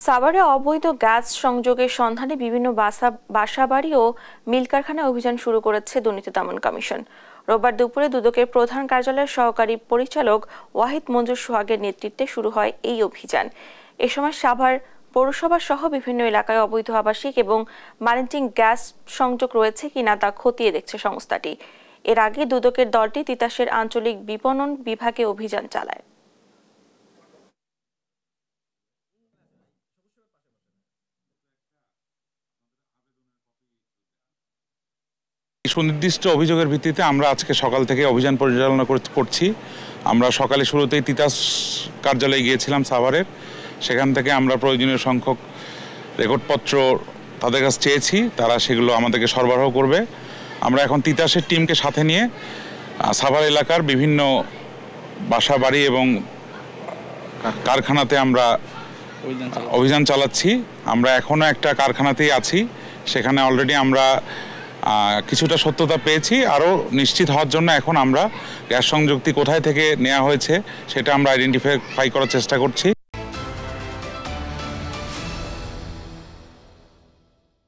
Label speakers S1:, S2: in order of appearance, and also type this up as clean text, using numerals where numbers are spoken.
S1: সাভারে অবৈধ গ্যাস সংযোগের সন্ধানে বিভিন্ন বাসাবাড়ি ও মিল কারখানায় অভিযান শুরু করেছে দুর্নীতি দমন কমিশন। রোববার দুপুরে দুদকের প্রধান কার্যালয়ের সহকারী পরিচালক ওয়াহিদ মঞ্জুর সোহাগের নেতৃত্বে শুরু হয় এই অভিযান। এ সময় সাভার পৌরসভা সহ বিভিন্ন এলাকায় অবৈধ আবাসিক এবং বাণিজ্যিক গ্যাস সংযোগ রয়েছে কিনা তা খতিয়ে দেখছে সংস্থাটি। এর আগে দুদকের দলটি তিতাসের আঞ্চলিক বিপণন বিভাগে অভিযান চালায়।
S2: সুনির্দিষ্ট অভিযোগের ভিত্তিতে আমরা আজকে সকাল থেকে অভিযান পরিচালনা করছি। আমরা সকালে শুরুতেই তিতাস কার্যালয়ে গিয়েছিলাম সাভারের। সেখান থেকে আমরা প্রয়োজনীয় সংখ্যক রেকর্ডপত্র তাদের কাছে চেয়েছি, তারা সেগুলো আমাদেরকে সরবরাহ করবে। আমরা এখন তিতাসের টিমকে সাথে নিয়ে সাভার এলাকার বিভিন্ন বাসা বাড়ি এবং কারখানাতে আমরা অভিযান চালাচ্ছি। আমরা এখনও একটা কারখানাতেই আছি, সেখানে অলরেডি আমরা কিছুটা সত্যতা পেয়েছি। আরও নিশ্চিত হওয়ার জন্য এখন আমরা গ্যাস সংযুক্তি কোথায় থেকে নেওয়া হয়েছে সেটা আমরা আইডেন্টিফাই করার চেষ্টা করছি।